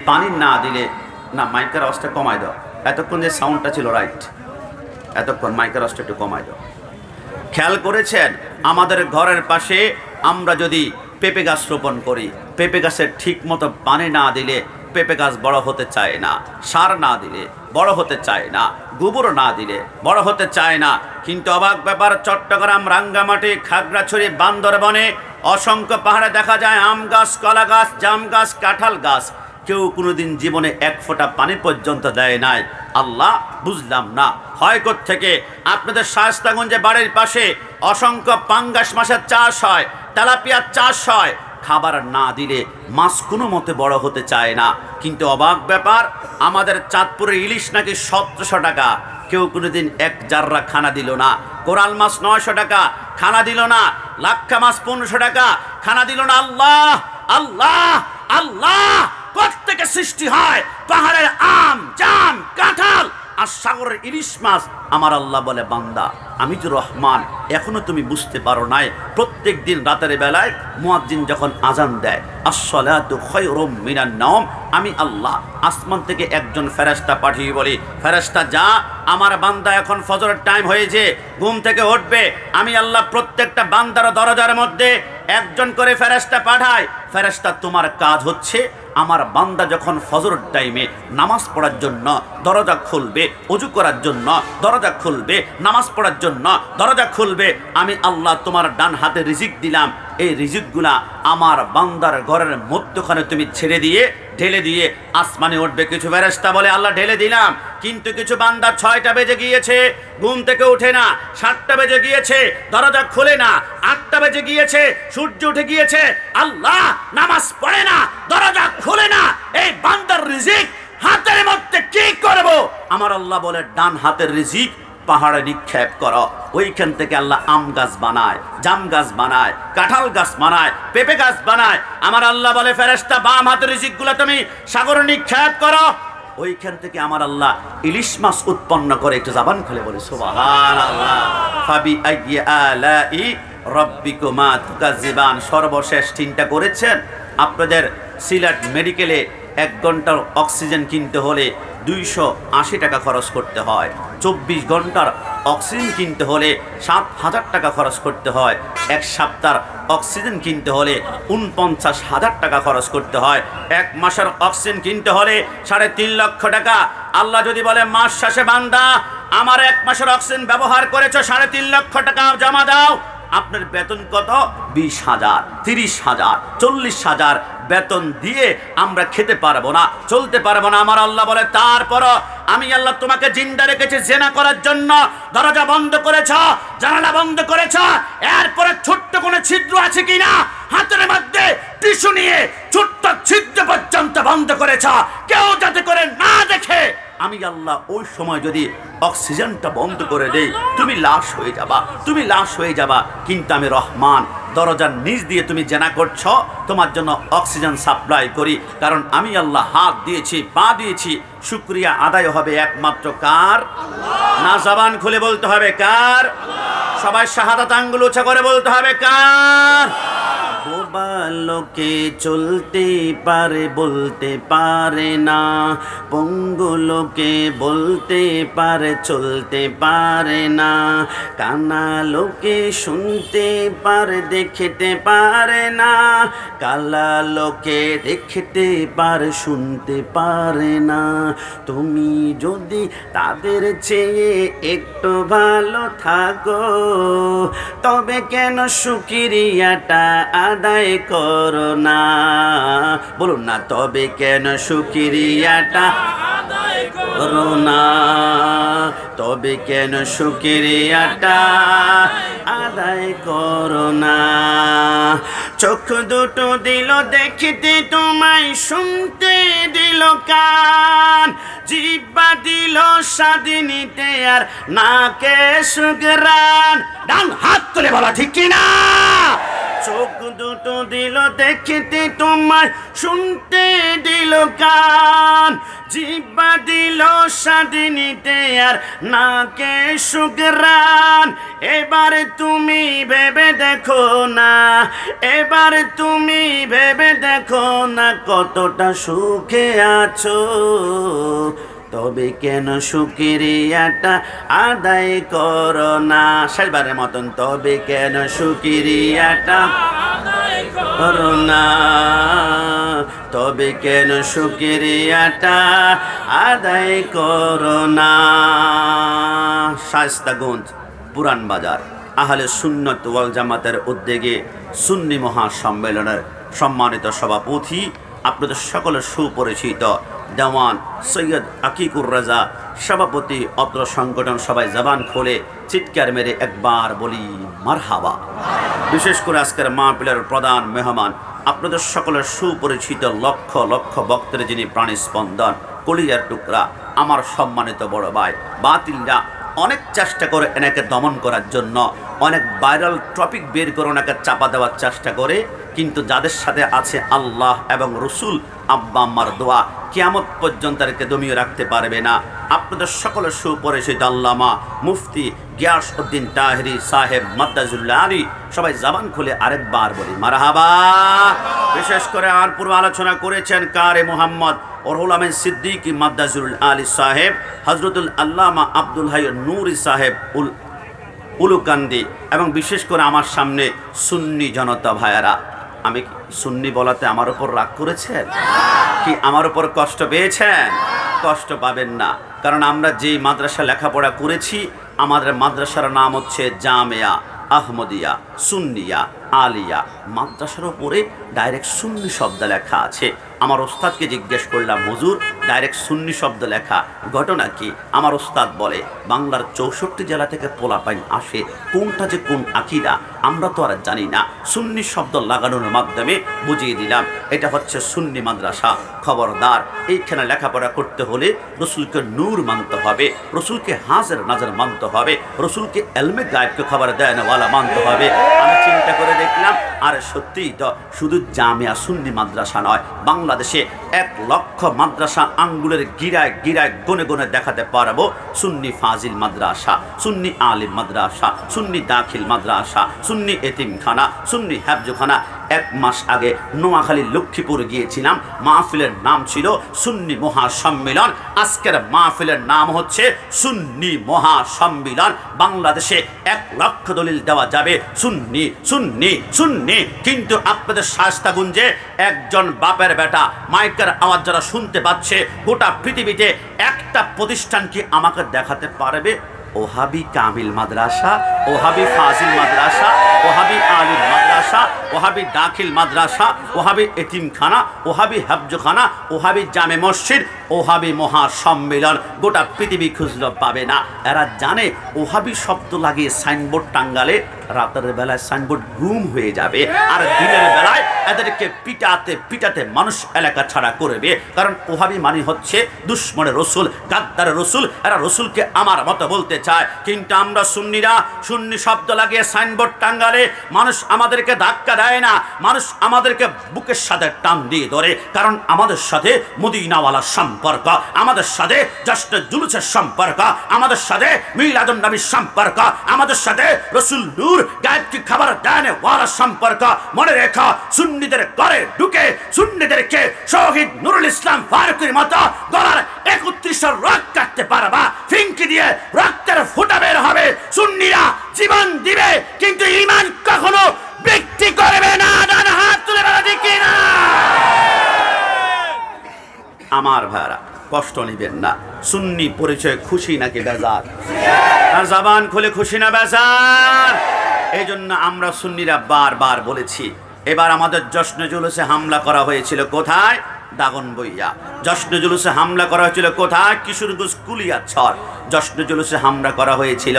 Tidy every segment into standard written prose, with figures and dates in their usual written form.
পানি না দিলে না, মাইকের আওয়াজটা কমাই দাও, এতক্ষণ যে সাউন্ডটা ছিল রাইট, এতক্ষণ মাইকের আওয়াজটা একটু কমাই দাও। খেয়াল করেছেন আমাদের ঘরের পাশে আমরা যদি পেঁপে গাছ রোপণ করি, পেঁপে গাছের ঠিক মতো পানি না দিলে পেঁপে গাছ বড় হতে চায় না, সার না দিলে বড় হতে চায় না, গোবর না দিলে বড় হতে চায় না। কিন্তু অবাক ব্যাপার, চট্টগ্রাম, রাঙ্গামাটি, খাগড়াছড়ি, বান্দরবনে অসংখ্য পাহাড়ে দেখা যায় আম গাছ, কলা গাছ, জাম গাছ, কাঁঠাল গাছ, কেউ কোনোদিন জীবনে এক ফোঁটা পানি পর্যন্ত দেয় নাই। আল্লাহ বুঝলাম না হয় থেকে আপনাদের শায়েস্তাগঞ্জে বাড়ির পাশে অসংখ্য পাঙ্গাস মাছের চাষ হয়, তেলাপিয়ার চাষ হয়, খাবার না দিলে মাছ কোনো মতে বড় হতে চায় না। কিন্তু অবাক ব্যাপার, আমাদের চাঁদপুরের ইলিশ নাকি 1700 টাকা, কেউ কোনোদিন এক জাররা খানা দিল না। কোরাল মাছ 900 টাকা, খানা দিল না। লাক্ষা মাছ 1500 টাকা, খানা দিল না। আল্লাহ আল্লাহ আল্লাহ, কোত্থেকে সৃষ্টি হয় পাহাড়ের আম, জাম, কাঁঠাল আর সাগরের ইলিশ মাছ? আমার আল্লাহ বলে, বান্দা আমি যে রহমান এখনো তুমি বুঝতে পারো নাই। প্রত্যেক দিন রাতের বেলায় মুয়াজ্জিন যখন আজান দেয়, আসসালাতু খায়রুম মিনান নাওম, আমি আল্লাহ আসমান থেকে একজন ফেরেশতা পাঠিয়ে বলি, ফেরেশতা যা, আমার বান্দা এখন ফজরের টাইম হয়েছে, ঘুম থেকে উঠবে। আমি আল্লাহ প্রত্যেকটা বান্দার দরজার মধ্যে একজন করে ফেরেশতা পাঠাই। ফেরেশতা তোমার কাজ হচ্ছে আমার বান্দা যখন ফজর টাইমে নামাজ পড়ার জন্য দরজা খুলবে, ওযু করার জন্য দরজা খুলবে, নামাজ পড়ার জন্য দরজা খুলবে, আমি আল্লাহ তোমার ডান হাতে রিজিক দিলাম, এই রিজিকগুলা আমার বান্দার ঘরের মধ্যখানে তুমি ছেড়ে দিয়ে ঢেলে দিয়ে আসমানে উঠবে। কিছু ফেরেশতা বলে আল্লাহ ঢেলে দিলাম, কিন্তু কিছু বান্দা 6টা বেজে গিয়েছে, ঘুম থেকে উঠে না, 7টা বেজে গিয়েছে, দরজা খুলে না, 8টা বেজে গিয়েছে, সূর্য উঠে গিয়েছে, আল্লাহ নামাজ পড়ে না, দরজা খুলে না, এই বান্দার রিজিক হাতের মধ্যে কি করব? আমার আল্লাহ বলে ডান হাতের রিজিক পাহাড়ে নিক্ষেপ করো। ওইখান থেকে আল্লাহ আম গাছ বানায়, জাম গাছ বানায়, কাঁঠাল গাছ বানায়, পেঁপে গাছ বানায়। আমার আল্লাহ বলে, ফেরেশতা বাম হাতের রিজিকগুলো তুমি সাগরে নিক্ষেপ করো। ওইখান থেকে আমার আল্লাহ ইলিশ মাছ উৎপন্ন করে। একটু জবান খুলে বলি সুবহানাল্লাহ। ফাবি আইয়ি আলাই রাব্বিকুমা তুকাজ্জিবান। সর্বশেষ চিন্তা করেছেন আপনাদের সিলেট মেডিকেলে 1 ঘন্টার অক্সিজেন কিনতে হলে 280 টাকা খরচ করতে হয়, 24 ঘন্টার অক্সিজেন কিনতে হলে 7,000 টাকা খরচ করতে হয়, 1 সপ্তাহের অক্সিজেন কিনতে হলে 49,000 টাকা খরচ করতে হয়, 1 মাসের অক্সিজেন কিনতে হলে 3.5 লক্ষ টাকা। আল্লাহ যদি বলে মাস শেষে বান্দা আমার 1 মাসের অক্সিজেন ব্যবহার করেছো, 3.5 লক্ষ টাকা জমা দাও, আপনার বেতন কত? 20,000, 30,000, 40,000 বেতন দিয়ে আমরা খেতে পারবো না, চলতে পারবো না। আমার আল্লাহ বলে, তারপরও আমি আল্লাহ তোমাকে জিন্দা রেখেছি জিনা করার জন্য। দরজা বন্ধ করেছ, জানালা বন্ধ করেছ, এরপরে ছোট্ট কোনো ছিদ্র আছে কিনা হাতের মধ্যে টিস্যু নিয়ে ছোট্ট ছিদ্র পর্যন্ত বন্ধ করেছ, কেউ যাতে করে না দেখে। আমি আল্লাহ ওই সময় যদি অক্সিজেনটা বন্ধ করে দেই, তুমি লাশ হয়ে যাবা, তুমি লাশ হয়ে যাবা। কিন্তু আমি রহমান, দরজার নিচ দিয়ে তুমি জেনা করছ, তোমার জন্য অক্সিজেন সাপ্লাই করি। কারণ আমি আল্লাহ হাত দিয়েছি, পা দিয়েছি, শুকরিয়া আদায় হবে একমাত্র কার? না জবান খুলে বলতে হবে কার? সবাই শাহাদাত আঙ্গুল উঁচা করে বলতে হবে কার? বোবা লোকে চলতে পারে বলতে পারে না, পঙ্গু লোকে বলতে পারে চলতে পারে না, কানা লোকে শুনতে পারে দেখতে পারে না, কালা লোকে দেখতে পারে শুনতে পারে না। তুমি যদি তাদের চেয়ে একটু ভালো থাকো, তবে কেন শুকরিয়াটা আদায় করো না? বলুন না, তবে কেন শুকরিয়াটা আদায় করো না? তবে কেন শুকরিয়াটা আদায় করো না? চোখ দুটো দিল দেখতে তোমায়, শুনতে দিল কান, জিহ্বা দিল স্বাদ নিতে আর নাকে সুঘ্রাণ। ডান হাত তুলে বলা ঠিক কিনা? চোখ দুটো দিল দেখতে তোমায়, শুনতে দিল কান, জিহ্বা দিল স্বাধীনিতে আর নাকে শুকরান। এবার তুমি ভেবে দেখো না, এবার তুমি ভেবে দেখো না কতটা সুখে আছো। তবে কেন শুকরিয়াটা আদায় করো না? শেষবারের মতন, তবে কেন শুকরিয়াটা করো না? তবে কেন শুকরিয়াটা আদায় করো না? শায়েস্তাগঞ্জ পুরান বাজার আহলে সুন্নাত ওয়াল জামাতের উদ্যোগে সুন্নি মহাসম্মেলনের সম্মানিত সভাপতি, আপনাদের সকলের সুপরিচিত দেওয়ান সৈয়দ আকিকুর রাজা সভাপতি, অত্র সংগঠন। সবাই জবান খোলে চিৎকার মেরে একবার বলি মারহাবা। বিশেষ করে আজকের মাহফিলের প্রধান মেহমান, আপনাদের সকলের সুপরিচিত লক্ষ লক্ষ ভক্তের যিনি প্রাণী স্পন্দন, কলিজার টুকরা, আমার সম্মানিত বড় ভাই। বাতিলরা অনেক চেষ্টা করে এনাকে দমন করার জন্য, অনেক ভাইরাল টপিক বের করে ওনাকে চাপা দেওয়ার চেষ্টা করে, কিন্তু যাদের সাথে আছে আল্লাহ এবং রসুল, আব্বা আম্মার দোয়া, কিয়ামত পর্যন্ত তাদেরকে দমিয়ে রাখতে পারবে না। আপনাদের সকলের সুপরিচিত আল্লামা মুফতি গিয়াসউদ্দিন তাহেরি সাহেব মাদ্দাজুল্লাহ আলী। সবাই জবান খুলে আরেকবার বলি মারহাবা। বিশেষ করে আর পূর্ব আলোচনা করেছেন কারে মোহাম্মদ রুহুল আমিন সিদ্দিকী মাদ্দাজুল আলী সাহেব, হজরতুল আল্লামা আব্দুল হাই নূরি সাহেব উলুকান্দি, এবং বিশেষ করে আমার সামনে সুন্নি জনতা ভাইয়ারা। আমি সুন্নি বলাতে আমার উপর রাগ করেছেন কি? আমার উপর কষ্ট পেয়েছেন? কষ্ট পাবেন না, কারণ আমরা যেই মাদ্রাসা লেখাপড়া করেছি, আমাদের মাদ্রাসার নাম হচ্ছে জামিয়া আহমদিয়া সুন্নিয়া আলিয়া। মাদ্রাসার উপরে ডাইরেক্ট সুন্নি শব্দ লেখা আছে। আমার ওস্তাদকে জিজ্ঞেস করলাম, হুজুর ডাইরেক্ট সুন্নি শব্দ লেখা ঘটনা কি? আমার ওস্তাদ বলে, বাংলার 64 জেলা থেকে পোলাপাইন আসে, কোনটা যে কোন আকিদা আমরা তো আর জানি না। সুন্নি শব্দ লাগানোর মাধ্যমে বুঝিয়ে দিলাম এটা হচ্ছে সুন্নি মাদ্রাসা। খবরদার, এইখানে লেখাপড়া করতে হলে রসুলকে নূর মানতে হবে, রসুলকে হাজের নাজর মানতে হবে, রসুলকে এলমে গায়েবকে খবর দেয়ওয়ালা মানতে হবে। আমি চিন্তা করে দেখলাম, আর সত্যিই তো শুধু জামিয়া সুন্নি মাদ্রাসা নয়, বাংলাদেশে 1 লক্ষ মাদ্রাসা আঙ্গুলের গিরায় গিরায় গনে গনে দেখাতে পারবো। সুন্নি ফাজিল মাদ্রাসা, সুন্নি আলিম মাদ্রাসা, সুন্নি দাখিল মাদ্রাসা, সুন্নি এতিমখানা, সুন্নি হাফজখানা। 1 মাস আগে নোয়াখালী লক্ষ্মীপুর গিয়েছিলাম, মাহফিলের নাম ছিল সুন্নি মহাসম্মেলন। আজকের মাহফিলের নাম হচ্ছে সুন্নি মহাসম্মেলন। বাংলাদেশে 1 লক্ষ দলিল দেওয়া যাবে সুন্নি সুন্নি সুন্নি, কিন্তু আপনাদের শায়েস্তাগঞ্জে একজন বাপের বেটা মাইকের আওয়াজ যারা শুনতে পাচ্ছে, গোটা পৃথিবীতে একটা প্রতিষ্ঠান কি আমাকে দেখাতে পারবে? ওহাবি কামিল মাদ্রাসা, ওহাবি ফাজিল মাদ্রাসা, ওহাবি আলিম মাদ্রাসা, ওহাবি দাখিল মাদ্রাসা, ওহাবি এতিমখানা, ওহাবি হাফজখানা, ওহাবি জামে মসজিদ, ওহাবি মহাসম্মেলন গোটা পৃথিবী খুঁজলেও পাবে না। এরা জানে ওহাবি শব্দ লাগিয়ে সাইনবোর্ড টাঙ্গালে রাতের বেলায় সাইনবোর্ড গুম হয়ে যাবে, আর দিনের বেলায় এদেরকে পিটাতে পিটাতে মানুষ এলাকা ছাড়া করবে। কারণ ওহাবি মানে হচ্ছে দুশ্মনের রসুল, গাদ্দারের রসুল। এরা রসুলকে আমার মতো বলতে চায়, কিন্তু আমরা সুন্নিরা সুন্নি শব্দ লাগিয়ে সাইনবোর্ড টাঙ্গালে মানুষ আমাদেরকে ধাক্কা দেয় না, মানুষ আমাদেরকে বুকের সাথে টান দিয়ে ধরে। কারণ আমাদের সাথে মদিনাওয়ালার সম্পর্ক, আমাদের সাথে জশ্নে জুলুসের সম্পর্ক, আমাদের সাথে মিলাদুন নবীর সম্পর্ক, আমাদের সাথে রসুল নূর গায়েবকে খবর দেনে ওয়ালার সম্পর্ক। মনে রেখো, সুন্নিদের ঘরে ঢুকে সুন্নিদেরকে শহীদ নুরুল ইসলাম ফারুকের মতো গলার 31 রক্ত কাটতে পারবা, ফিঙ্কি দিয়ে রক্তের ফুটা বের হবে। সুন্নিরা জীবন দিবে, কিন্তু ঈমান কখনো বিক্রি করবে না। ডান হাত তুলে বলা ঠিক না? আমার ভাইরা কষ্ট নিবেন না। সুন্নি পরিচয় খুশি নাকি বেজার? আর জবান খুলে খুশি না বেজার? এই জন্য আমরা সুন্নিরা বারবার বলেছি, এবার আমাদের জশ্নে জুলুসে হামলা করা হয়েছিল কোথায়? দাগনভূঞা। জশ্নে জুলুসে হামলা করা হয়েছিল কোথায়? কিশোরগঞ্জ কুলিয়াছড়। জশ্নে জুলুসে হামলা করা হয়েছিল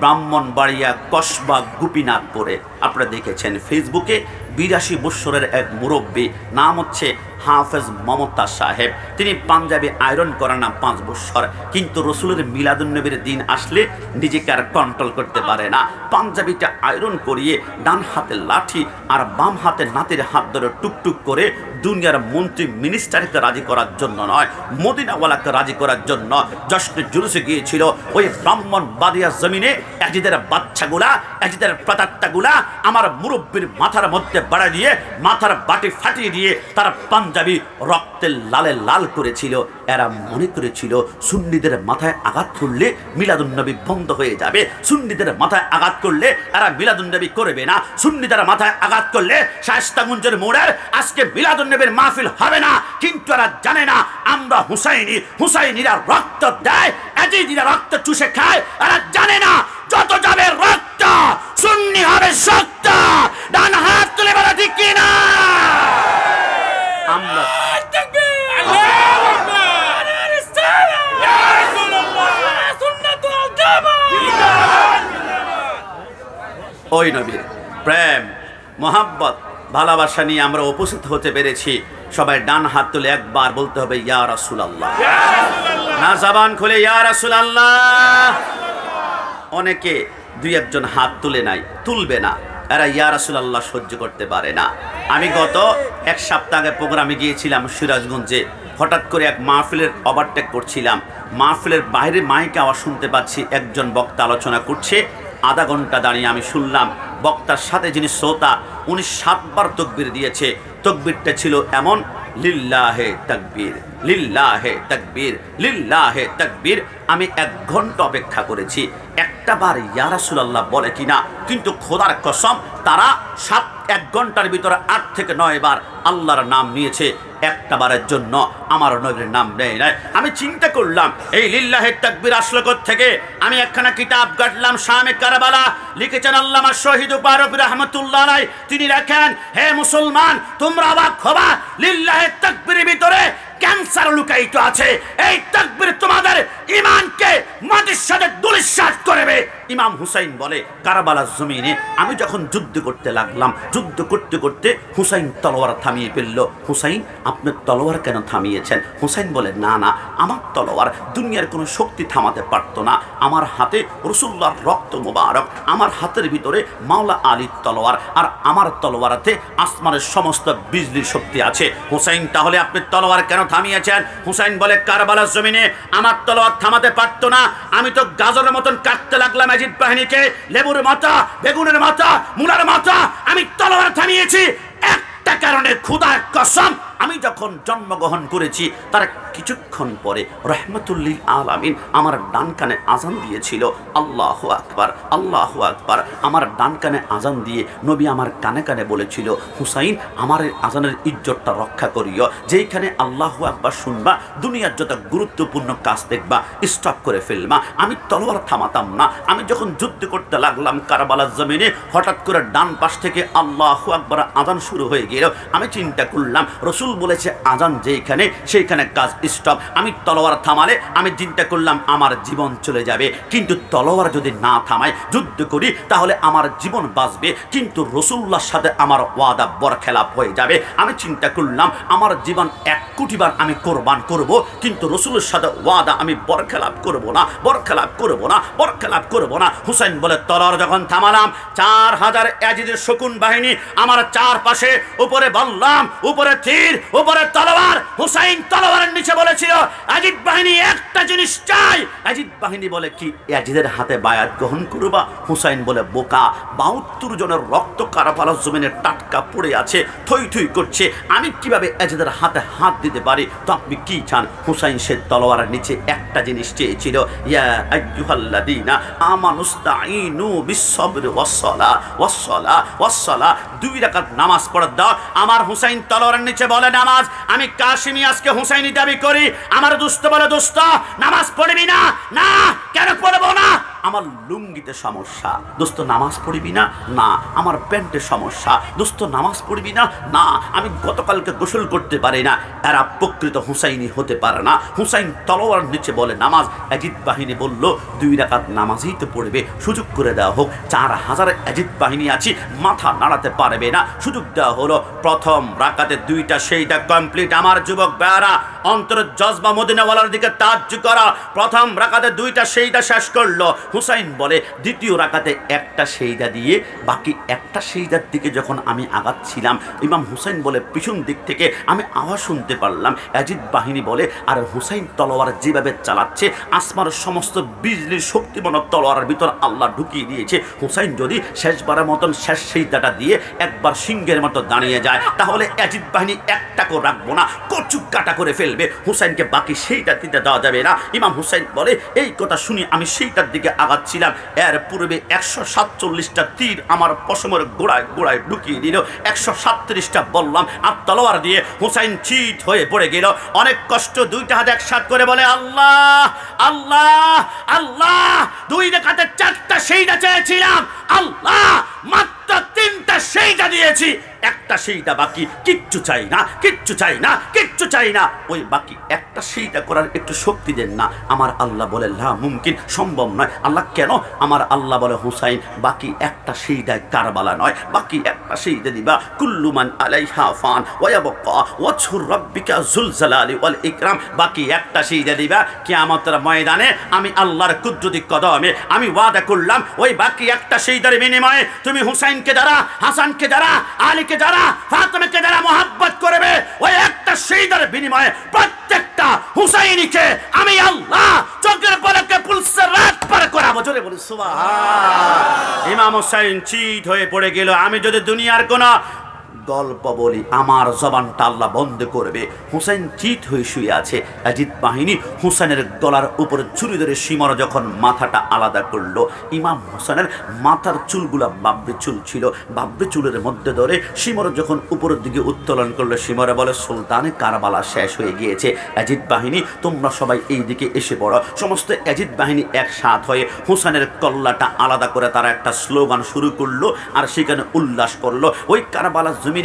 ব্রাহ্মণবাড়িয়া কসবা গোপীনাথপুরে। আপনারা দেখেছেন ফেসবুকে 82 বৎসরের এক মুরব্বী, নাম হচ্ছে হাফেজ মমতা সাহেব। তিনি পাঞ্জাবি আয়রন করেন না 5 বৎসর, কিন্তু রসুলের মিলাদুন্নবীর দিন আসলে নিজেকে আর কন্ট্রোল করতে পারে না। পাঞ্জাবিটা আয়রন করিয়ে ডান হাতে লাঠি আর বাম হাতে নাতির হাত ধরে টুকটুক করে দুনিয়ার মন্ত্রী মিনিস্টারকে রাজি করার জন্য নয়, মদিনাওয়ালাকে রাজি করার জন্য জশ্নে জুলুসে গিয়েছিল। ওই ব্রাহ্মণ বাদিয়া জমিনে এজিদের বাচ্চাগুলা, এজিদের প্রাতাত্তাগুলা আমার মুরব্বীর মাথার মধ্যে বাড়া দিয়ে মাথার বাটি ফাটিয়ে দিয়ে তার পাঞ্জাবি রক্তের লালে লাল করেছিল। এরা মনে করেছিল সুন্নিদের মাথায় আঘাত করলে মিলাদুন্নবী বন্ধ হয়ে যাবে, সুন্নিদের মাথায় আঘাত করলে এরা মিলাদুন্নবী করবে না, সুন্নিদের মাথায় আঘাত করলে শায়েস্তাগঞ্জের মোড়ের আজকে মিলাদুন্নবীর মাহফিল হবে না। কিন্তু এরা জানে না আমরা হুসাইনি, হুসাইনিরা রক্ত দেয়, এজিদিরা রক্ত চুষে খায়। এরা জানে না যত যাবে রক্ত সুন্নি হবে শক্ত। ডান হাত তুলে বলা ঠিক কিনা? আমরা ওই নবীর প্রেম মোহাব্বত ভালোবাসা নিয়ে আমরা উপস্থিত হতে পেরেছি। সবাই ডান হাত তুলে একবার বলতে হবে ইয়া রাসূলুল্লাহ, না জবান খুলে ইয়া রাসূলুল্লাহ। অনেকে দুই একজন হাত তুলে নাই, তুলবে না, এরা ইয়া রাসূলুল্লাহ সহ্য করতে পারে না। আমি গত এক সপ্তাহ আগে প্রোগ্রামে গিয়েছিলাম সিরাজগঞ্জে। হঠাৎ করে এক মাহফিলের ওভারটেক করছিলাম, মাহফিলের বাইরে মাইকে আওয়াজ শুনতে পাচ্ছি, একজন বক্তা আলোচনা করছে। আধা ঘন্টা দাঁড়িয়ে আমি শুনলাম বক্তার সাথে যিনি শ্রোতা উনি 7 বার তাকবীর দিয়েছে। তাকবীরটা ছিল এমন, লিল্লাহে তাকবীর, লিল্লাহে তাকবীর, লিল্লাহে তাকবীর। আমি 1 ঘন্টা অপেক্ষা করেছি একটা বার ইয়া রাসূলুল্লাহ বলে কিনা, কিন্তু খোদার কসম তারা 1 ঘন্টার ভিতরে 8 থেকে 9 বার আল্লাহর নাম নিয়েছে, একটা বারের জন্য আমার নবীর নাম নেই নাই। আমি চিন্তা করলাম এই লিল্লাহে তাকবীর আসলো থেকে। আমি একখানা কিতাব কাটলাম, শামে কারবালা, লিখেছেন আল্লামা শহীদ উপারবি রাহমাতুল্লাহ আলাইহি। তিনি লেখেন, হে মুসলমান তোমরা অবাক হবা, লিল্লাহে তাকবীরের ভিতরে ক্যান্সার লুকায়িত আছে। এই তাকবীর তোমাদের ঈমানকে মাটির সাথে ধূলিসাৎ করবে। ইমাম হুসাইন বলে, কারবালার জমিনে আমি যখন যুদ্ধ করতে লাগলাম, যুদ্ধ করতে করতে হুসাইন তলোয়ার থামিয়ে ফেলল। হুসাইন আপনি তলোয়ার কেন থামিয়েছেন? হুসাইন বলে, না না, আমার তলোয়ার দুনিয়ার কোনো শক্তি থামাতে পারতো না। আমার হাতে রাসূলুল্লাহর রক্ত মোবারক, আমার হাতের ভিতরে মাওলা আলীর তলোয়ার, আর আমার তলোয়ারাতে আসমানের সমস্ত বিজলির শক্তি আছে। হুসাইন তাহলে আপনি তলোয়ার কেন থামিয়েছেন? হুসাইন বলে, কারবালার জমিনে আমার তলোয়ার থামাতে পারতো না। আমি তো গাজরের মতন কাটতে লাগলাম ইয়াজিদ বাহিনীকে, লেবুর মাথা, বেগুনের মাথা, মূলার মাথা। আমি তলোয়ার থামিয়েছি একটা কারণে, খোদার কসম আমি যখন জন্মগ্রহণ করেছি তার কিছুক্ষণ পরে রহমতুল্লিল আলামিন আমার ডান কানে আজান দিয়েছিল। আল্লাহু আকবার, আল্লাহু আকবার। আমার ডান কানে আজান দিয়ে নবী আমার কানে কানে বলেছিল, হুসাইন আমার আজানের ইজ্জতটা রক্ষা করিও। যেইখানে আল্লাহু আকবার শুনবা দুনিয়ার যত গুরুত্বপূর্ণ কাজ দেখবা স্টপ করে ফেলবা। আমি তলোয়ার থামাতাম না। আমি যখন যুদ্ধ করতে লাগলাম কারবালার জমিনে, হঠাৎ করে ডান পাশ থেকে আল্লাহু আকবার আজান শুরু হয়ে গেল। আমি চিন্তা করলাম রসুল বলেছে আজান যেখানে সেইখানে কাজ স্টপ। আমি তলোয়ার থামালে আমি চিন্তা করলাম আমার জীবন চলে যাবে, কিন্তু তলোয়ার যদি না থামাই যুদ্ধ করি তাহলে আমার জীবন বাঁচবে, কিন্তু রসুল্লাহর সাথে আমার ওয়াদা বরখেলাপ হয়ে যাবে। আমি চিন্তা করলাম আমার জীবন 1 কোটি বার আমি কোরবান করব, কিন্তু রসুলের সাথে ওয়াদা আমি বরখেলাপ করব না, বরখেলাপ করব না, বরখেলাপ করব না। হুসাইন বলে, তলোয়ার যখন থামালাম 4000 ইয়াজিদের শকুন বাহিনী আমার চারপাশে, উপরে বললাম উপরে তীর, উপরে তলোয়ার। হুসাইন তলোয়ারের নিচে বলেছিল, ইয়াজিদ বাহিনী একটা জিনিস চাই। ইয়াজিদ বাহিনী বলে, কি? ইয়াজিদের হাতে বায়াত গ্রহণ করবা? হুসাইন বলে, বোকা, 72 জনের রক্ত কারবালার জমিনে টাটকা পড়ে আছে, থই থই করছে, আমি কিভাবে ইয়াজিদের হাতে হাত দিতে পারি? তো আপনি কি চান? হুসাইন সে তলোয়ারের নিচে একটা জিনিস চেয়েছিল, ইয়া আইয়ুহাল্লাযীনা আমানুস্তাঈনু বিস-সাবরি ওয়াস-সালাহ ওয়াস-সালাহ ওয়াস-সালাহ। 2 রাকাত নামাজ পড়ে দাও। আমার হুসাইন তলোয়ারের নিচে বলে নামাজ। আমি কাশিমি আজকে হুসাইনি দাবি করি। আমার দোস্ত বলে, দোস্ত নামাজ পড়বি না? না, কেন পড়বো না? আমার লুঙ্গিতে সমস্যা, দোস্ত নামাজ পড়বি না? না। আমার প্যান্টে সমস্যা, দোস্ত নামাজ পড়বি না? না। আমি গতকালকে গোসল করতে পারি না। এরা প্রকৃত হুসাইনি হতে পারে না। হুসাইন তলোয়ার নিচে বলে নামাজ। এজিদ বাহিনী বলল 2 রাকাত নামাজই তো পড়বে, সুযোগ করে দেওয়া হোক। 4000 এজিদ বাহিনী আছে, মাথা নাড়াতে পারবে না, সুযোগ দেওয়া হলো। প্রথম রাকাতে 2টা সেইটা কমপ্লিট। আমার যুবক ভাইরা, অন্তরের জজবা মদিনাওয়ালার দিকে তাজ্জু করা। প্রথম রাকাতে 2টা সেইটা শেষ করলো। হুসাইন বলে দ্বিতীয় রাকাতে একটা সেইদা দিয়ে বাকি একটা সেইদার দিকে যখন আমি আগাচ্ছিলাম, ইমাম হুসাইন বলে পিছন দিক থেকে আমি আওয়াজ শুনতে পারলাম। এজিদ বাহিনী বলে আর হুসাইন তলোয়ার যেভাবে চালাচ্ছে, আসমার সমস্ত বিজলির শক্তিমান তলোয়ারের ভিতর আল্লাহ ঢুকিয়ে দিয়েছে। হুসাইন যদি শেষবারের মতন শেষ সেইদাটা দিয়ে একবার সিংহের মতো দাঁড়িয়ে যায়, তাহলে এজিদ বাহিনী একটাকেও রাখবো না, কচু কাটা করে ফেলবে। হুসাইনকে বাকি সেইটা দিতে দেওয়া যাবে না। ইমাম হুসাইন বলে এই কথা শুনে আমি সেইটার দিকে আগাচ্ছিলাম। এর পূর্বে 147টা তীর আমার পশমের গোড়ায় গোড়ায় ঢুকিয়ে দিল। 137টা বললাম আর তলোয়ার দিয়ে হুসাইন চিত হয়ে পড়ে গেল। অনেক কষ্ট 2টা হাত একসাথ করে বলে আল্লাহ আল্লাহ আল্লাহ। 2 রাকাতে 4টা সেইটা চেয়েছিলাম, আল্লাহ মাত্র 3টা সেইটা দিয়েছি। একটা সেইটা বাকি, কিচ্ছু চাই না, কিচ্ছু চাই না, কিচ্ছু চাই না। ওই বাকি একটা সেইটা করার একটু শক্তি দেন না। আমার আল্লাহ বলে লা মুমকিন, সম্ভব নয়। আল্লাহ কেন? আমার আল্লাহ বলে হুসাইন বাকি একটা সেইটায় কারবালা নয়, বাকি একটা সেইটা দিবা। কুল্লু মান আলাইহা ফান ওয়া ইয়াবকা ওয়াজহু রাব্বিকা যুল জালালি ওয়াল ইকরাম। বাকি একটা সেইটা দিবা কিয়ামতের ময়দানে। আমি আল্লাহর কুদরতি কদমে আমি ওয়াদা করলাম, ওই বাকি একটা সেইটার বিনিময়ে তুমি হুসাইনকে দ্বারা, হাসানকে দ্বারা, আলীকে যারা, ফাতেমাকে যারা মোহাব্বত করবে, ওই একটা শহীদের বিনিময়ে প্রত্যেকটা হুসাইনিকে আমি আল্লাহ চোখের পলকে পুলসে রাত পার করাবো। জোরে বলি সুবহান। ইমাম হুসাইন চিত হয়ে পড়ে গেল। আমি যদি দুনিয়ার কোন গল্প বলি, আমার জবানটা আল্লাহ বন্ধ করবে। হুসাইন চিত হয়ে শুয়ে আছে। এজিদ বাহিনী হুসাইনের গলার উপরে ছুরি ধরে শিমর যখন মাথাটা আলাদা করলো, ইমাম হুসাইনের মাথার চুলগুলা বাবরি চুল ছিল, বাবরি চুলের মধ্যে ধরে শিমর যখন উপরের দিকে উত্তোলন করলো, শিমরে বলে সুলতানে কারবালা শেষ হয়ে গিয়েছে। এজিদ বাহিনী তোমরা সবাই এই দিকে এসে পড়ো। সমস্ত এজিদ বাহিনী একসাথ হয়ে হুসাইনের কল্লাটা আলাদা করে তারা একটা স্লোগান শুরু করলো আর সেখানে উল্লাস করলো। ওই কারবালা জমিনে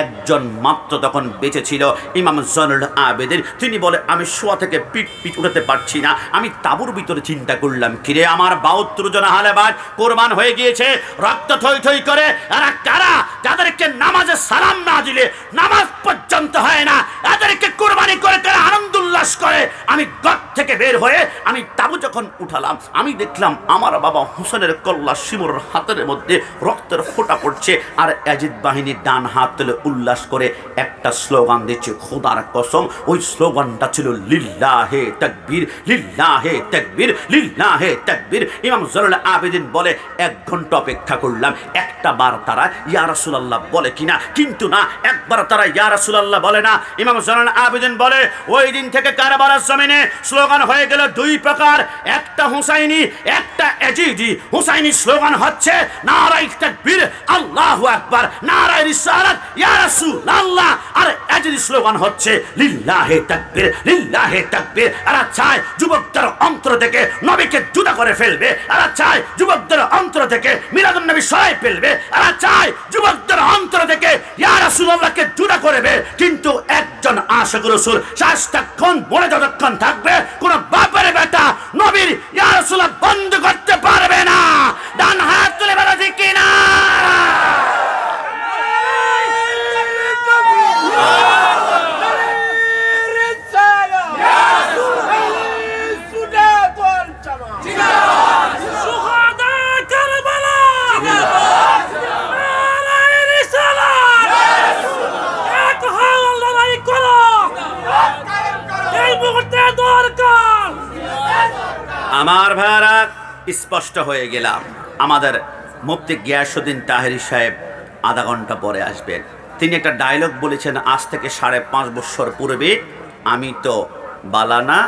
একজন মাত্র তখন বেঁচে ছিল, ইমাম জয়নুল আবেদিন। তিনি বলে আমি শোয়া থেকে পিঠ উঠাতে পারছি না। আমি তাঁবুর ভিতরে চিন্তা করলাম, কিরে আমার 72 জন আহলেবাদ কোরবান হয়ে গিয়েছে, রক্ত থই থই করে। এরা কারা? যাদেরকে নামাজে সালাম না দিলে নামাজ পর্যন্ত হয় না, এদেরকে কোরবানি করে তারা আনন্দ উল্লাস করে। আমি ঘর থেকে বের হয়ে আমি তাঁবু যখন উঠালাম, আমি দেখলাম আমার বাবা হুসেনের কল্লা শিমুর হাতের মধ্যে রক্তের ফোঁটা পড়ছে। আর এজিদ বাহিনী ডান হাত তুলে উল্লাস করে একটা স্লোগান দিচ্ছে, খোদার কসম ওই স্লোগানটা ছিল লিল্লাহে তাকবীর, লিল্লাহে তাকবীর, লিল্লাহে তাকবীর। ইমাম জয়নুল আবেদিন বলে 1 ঘন্টা অপেক্ষা করলাম, একটা বার তারা ইয়া রাসূলুল্লাহ বলে কিনা, কিন্তু না, একবার তারা ইয়া রাসূলুল্লাহ বলে না। ইমাম জয়নুল আবেদিন বলে ওই দিন থেকে কারবালার জমিনে স্লোগান হয়ে গেল 2 প্রকার, একটা হুসাইনি, একটা এজিদি। হুসাইনি স্লোগান হচ্ছে নারায়ে তাকবীর, আল্লাহু আকবার, নারায়ে রিসালাত, ইয়া রাসূলুল্লাহ। আর এজিদি স্লোগান হচ্ছে লিল্লাহে তাকবীর, লিল্লাহে তাকবীর। এরা চায় যুবকদের অন্তর থেকে নবীকে জুদা করে ফেলবে, এরা চায় যুবকদের অন্তর থেকে মিলাদুন নবী সরাই ফেলবে, এরা চায় যুবকদের অন্তর থেকে ইয়া রাসূলুল্লাহকে জুদা করবে। কিন্তু একজন আশিক রাসূল সারাক্ষণ মনে যতক্ষণ থাকবে, কোন বাপের বেটা নবীর ইয়া রাসূলুল্লাহ বন্ধ করতে পারবে না। ডান হাত তুলে বলো ঠিক কিনা? আমার ভাইরা স্পষ্ট হয়ে গেলাম। আমাদের মুফতি গিয়াসউদ্দিন তাহেরি সাহেব আধা ঘন্টা পরে আসবেন। তিনি একটা ডায়লগ বলেছেন, আজ থেকে 5.5 বছর পূর্বে আমি তো বালানা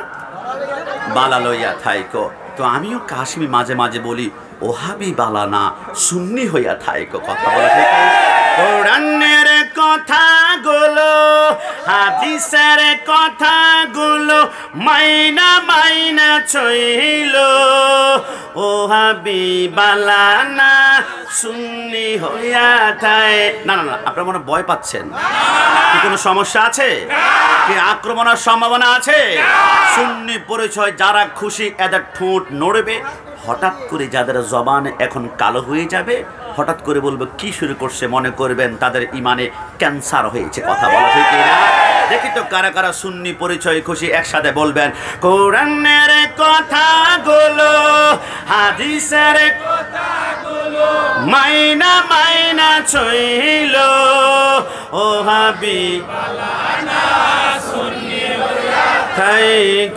বালা লইয়া থাইকো। তো আমিও কাশ্মী মাঝে মাঝে বলি ওহাবি বালানা সুন্নি হইয়া থাইকো। কথা বলা ঠিক? কোরআনের কথাগুলো হাদিসের কথাগুলো মাইনা মাইনা ছইল ও হাবিবালানা সুন্নি হইয়া থাকে। না না না, আপনারা মনে ভয় পাচ্ছেন, কি কোনো সমস্যা আছে? কি আক্রমণের সম্ভাবনা আছে? সুন্নি পরিচয় যারা খুশি এদের ঠোঁট নড়বে, হঠাৎ করে যাদের জবান এখন কালো হয়ে যাবে, হঠাৎ করে বলবে কি শুরু করছে, মনে করবেন তাদের ইমানে ক্যান্সার হয়েছে। কথা বলা ঠিক না? দেখি তো কারা কারা সুন্নি পরিচয় খুশি, একসাথে বলবেন কোরআনের কথাগুলো হাদিসের কথাগুলো মাইনা মাইনা ছইল ও হাবিবালানা সুন্নি হইয়া থাই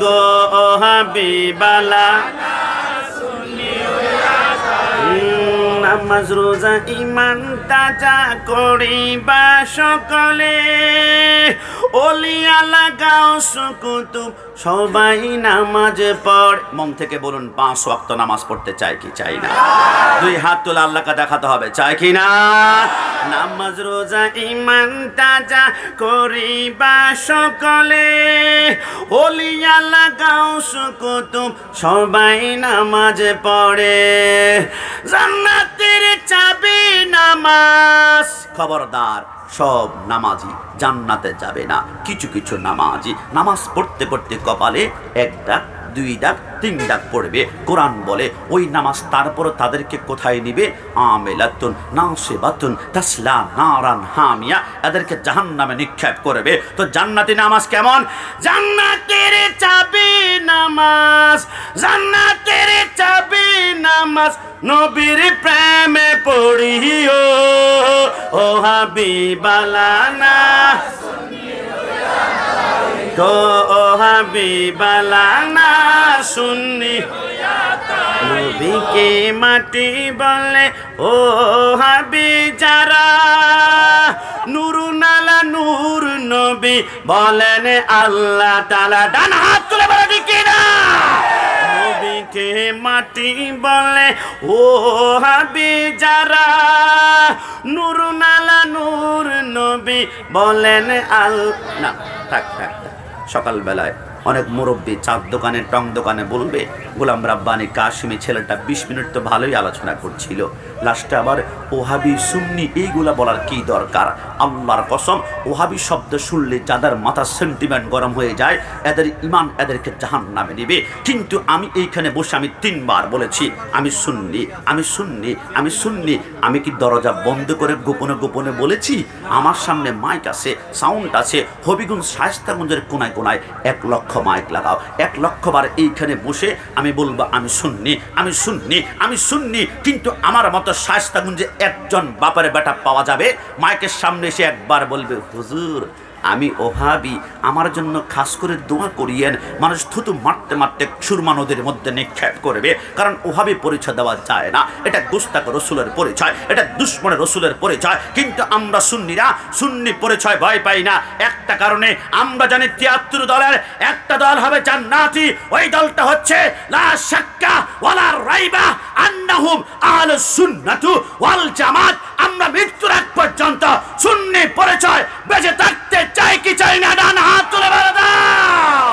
গো ও হাবিবালানা নামাজ রোজা ইমান তাজা করিবা সকলে ওলিয়া লাগাও সুকুতুব সবাই নামাজ পড়। মন থেকে বলুন 5 ওয়াক্ত নামাজ পড়তে চাই কি চাই না? 2 হাত তুলে আল্লাহকে দেখাতে হবে, চাই কি না? নামাজ রোজা ইমান তাজা করিবা সকলে ওলিয়া লাগাও সুকুতুব সবাই নামাজ পড়ে। জান্নাতের চাবি নামাজ। খবরদার, সব নামাজি জান্নাতে যাবে না। কিছু কিছু নামাজি নামাজ পড়তে পড়তে কপালে 1 দাগ 2 দাগ 3 দাগ পড়বে। কোরআন বলে ওই নামাজ তারপরও তাদেরকে কোথায় নিবে? আমিলাতুন নাসিবাতুন তাসলা নারান হামিয়া, এদেরকে জাহান্নামে নিক্ষেপ করবে। তো জান্নাতি নামাজ কেমন? জান্নাতের চাবি নামাজ, জান্নাতের চাবি নামাজ নবীর প্রেমে পড়িও ও হাবিবালানা গো ও হাবিবালানা সুন্নি নবীকে মাটি বলে ও হাবি যারা নুরুনালা নূর নবী বলেন আল্লাহ তাআলা। ডান হাত তুলে বলে দিকে না, নবীকে মাটি বলে ও হাবি যারা নুরুনালা নূর নবী বলেন না। থাক থাক, সকালবেলায় অনেক মুরব্বী চার দোকানে টং দোকানে বলবে গোলাম রাব্বানি কাশিমি ছেলেটা 20 মিনিট তো ভালোই আলোচনা করছিল, লাস্টে আবার ওহাবি সুন্নি এইগুলা বলার কি দরকার? আল্লাহর কসম, ওহাবি শব্দ শুনলে যাদের মাথা সেন্টিমেন্ট গরম হয়ে যায়, এদের ইমান এদেরকে জাহান্নামে নেবে। কিন্তু আমি এইখানে বসে আমি 3 বার বলেছি আমি সুন্নি, আমি সুন্নি, আমি সুন্নি। আমি কি দরজা বন্ধ করে গোপনে গোপনে বলেছি? আমার সামনে মাইক আছে, সাউন্ড আছে, হবিগঞ্জ শায়েস্তাগঞ্জের কোনায় কোনায় 1 লক্ষ মাইক লাগাও। 1 লক্ষ বার এইখানে বসে আমি বলবো আমি সুন্নি, আমি সুন্নি, আমি সুন্নি। কিন্তু আমার মতো শায়েস্তাগঞ্জে একজন বাপের বেটা পাওয়া যাবে মাইকের সামনে এসে একবার বলবে হুজুর আমি ওহাবি, আমার জন্য খাস করে দোয়া করিয়েন। মানুষ থুতু মারতে মারতে সুরমা নদীর মধ্যে নিক্ষেপ করবে, কারণ ওহাবি পরিচয় দেওয়া যায় না। এটা গুস্তাখ রসুলের পরিচয়, এটা দুশ্মনের রসুলের পরিচয়। কিন্তু আমরা সুন্নিরা সুন্নি পরিচয় ভয় পাই না, একটা কারণে আমরা জানি 73 দলের একটা দল হবে জান্নাতি। ওই দলটা হচ্ছে লা শাক্কা ওয়ালা রাইবা আন্নাহুম আহলুস সুন্নাতু ওয়াল জামাত। আমরা মৃত্যুর আগ পর্যন্ত সুন্নি পরিচয় বেঁচে থাকতে চাই কি চাই না? ডান হাত তুলে বলে দাও।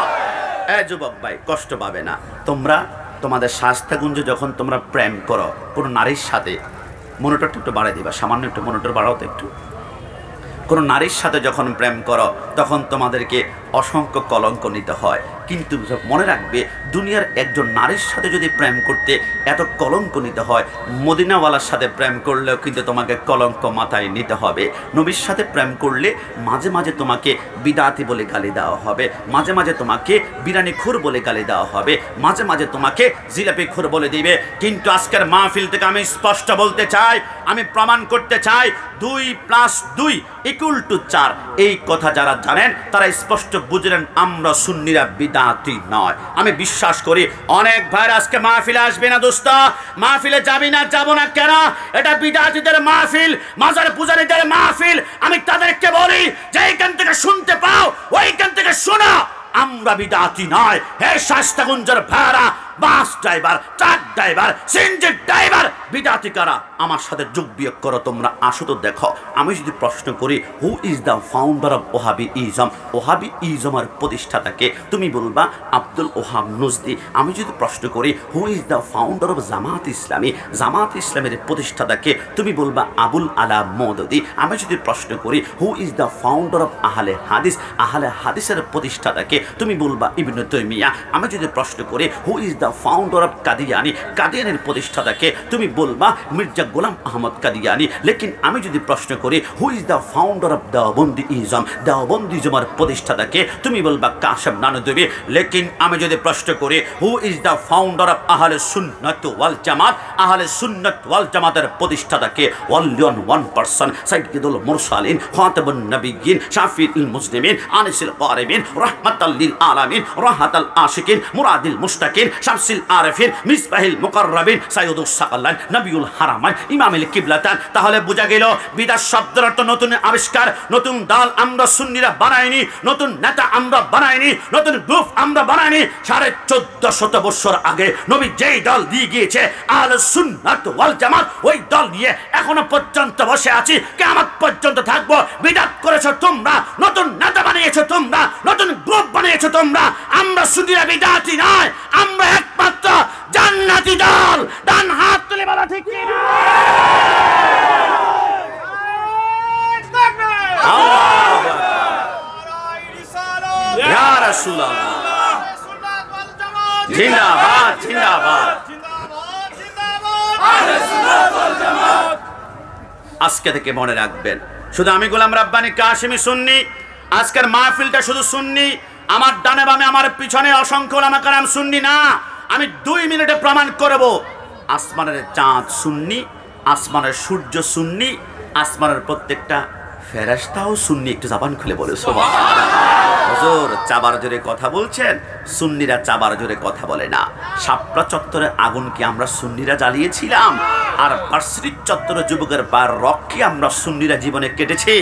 এ যুবক ভাই, কষ্ট পাবে না তোমরা। তোমাদের শায়েস্তাগঞ্জে যখন তোমরা প্রেম করো কোনো নারীর সাথে, মনিটরটা একটু বাড়াই দিবা, সামান্য একটু মনিটর বাড়াও তো একটু। কোনো নারীর সাথে যখন প্রেম করো তখন তোমাদেরকে অসংখ্য কলঙ্ক নিতে হয়। কিন্তু মনে রাখবে, দুনিয়ার একজন নারীর সাথে যদি প্রেম করতে এত কলঙ্ক নিতে হয়, মদিনাওয়ালার সাথে প্রেম করলেও কিন্তু তোমাকে কলঙ্ক মাথায় নিতে হবে। নবীর সাথে প্রেম করলে মাঝে মাঝে তোমাকে বিদাতি বলে গালি দেওয়া হবে, মাঝে মাঝে তোমাকে বিরানিখোর বলে গালি দেওয়া হবে, মাঝে মাঝে তোমাকে জিলাপিখোর বলে দিবে। কিন্তু আজকের মাহফিল থেকে আমি স্পষ্ট বলতে চাই, আমি প্রমাণ করতে চাই 2 + 2 = 4। এই কথা যারা জানেন তারা স্পষ্ট বুঝলেন আমরা সুন্নিরা বিদাতি নয়। আমি বিশ্বাস করি অনেক ভাইরা আজকে মাহফিলে আসবে না। দোস্ত, মাহফিলে যাবি না? যাব না কেন? এটা বিদাতিদের মাহফিল, মাজার পূজারীদের মাহফিল। আমি তাদেরকে বলি যে এইখান থেকে শুনতে পাও, ওইখান থেকে শোনো। আমরা বিদাতি নয়। হে শায়েস্তাগঞ্জের ভাইরা, bus driver, truck driver, CNG driver, বিদাতি কারা, আমার সাথে যোগ বিয়োগ করো তোমরা। আসো তো দেখো, আমি যদি প্রশ্ন করি who is the founder of Wahabism, ওহাবি ইজমের প্রতিষ্ঠাতাকে, তুমি বলবা আব্দুল ওহাব নজদি। আমি যদি প্রশ্ন করি who is the founder of Jamaat Islami, Jamaat ইসলামের প্রতিষ্ঠাতাকে, তুমি বলবা আবুল আলা মওদুদি। আমি যদি প্রশ্ন করি who is the founder of আহলে হাদিস, আহলে হাদিসের প্রতিষ্ঠাতাকে, তুমি বলবা ইবনে তাইমিয়া। আমি যদি প্রশ্ন করি who is the founder of Qadiani, কাদিয়ানির প্রতিষ্ঠাতাকে, তুমি বলবা মির্জা গোলাম আহমদ কাদিয়ানি। লেকিন আমি যদি প্রশ্ন করি who is the founder of Deobandism, দেওবন্দি ইজমের প্রতিষ্ঠাতাকে, তুমি বলবা কাশেম নানদবী। লেকিন আমি যদি প্রশ্ন করি who is the founder of আহলে সুন্নাত ওয়াল জামাত, আহলে সুন্নাত ওয়াল জামাতের প্রতিষ্ঠাতাকে only one person, সাইয়্যিদুল মুরসালিন, খাতাবুন নবিয়্যিন, শাফিউল মুসলিমিন, আনিসুল কারিমিন, রাহমাতাল লিল আলামিন, রাহাতাল আশিকিন, মুরাদিল মুশতাকিন, শামসুল আরিফিন, মিসবাহিল মুকাররাবিন, সাইয়্যিদুস সাকালান, নবিউল হারামাইন, ইমামুল কিবলাতান। তাহলে বোঝা গেল বিদআত শব্দের অর্থ নতুন আবিষ্কার। নতুন দল আমরা সুন্নিরা বানাইনি, নতুন নেতা আমরা বানাইনি, নতুন গ্রুপ আমরা বানাইনি। 1450 বছর আগে নবী যেই দল দিয়ে গিয়েছে আহলে সুন্নাত ওয়াল জামাত, ওই দল নিয়ে এখনো পর্যন্ত বসে আছি, কিয়ামত পর্যন্ত থাকবো। বিদআত করেছো তোমরা, নতুন নেতা বানিয়েছো তোমরা, নতুন গ্রুপ বানিয়েছো তোমরা। আমরা সুন্নিরা বিদআতি নয়, আমরা একমাত্র জান্নাতি দল। ডান হাত তুলে বলা ঠিক কি না? ইয়া রাসূলুল্লাহ, জিন্দাবাদ জিন্দাবাদ। আজকে থেকে মনে রাখবেন, শুধু আমি গোলাম রাব্বানী কাশিমি সুন্নি, আজকের মাহফিলটা শুধু সুন্নি। আমার ডানে বামে আমার পিছনে অসংখ্য ওলামা কেরাম সুন্নি না। আমি 2 মিনিটে প্রমাণ করব, আসমানের চাঁদ সুন্নি, আসমানের সূর্য সুন্নি, আসমানের প্রত্যেকটা ফেরেশতাও সুন্নি। একটু জবান খুলে বলে সুবহানাল্লাহ। হুজুর চাবার জোরে কথা বলছেন, সুন্নিরা চাবার জোরে কথা বলে না। শাপলা চত্বরে আগুন কি আমরা সুন্নিরা জ্বালিয়েছিলাম? আর ভার্সিটির চত্বরে যুবকের বার রক্ষে আমরা সুন্নিরা জীবনে কেটেছি।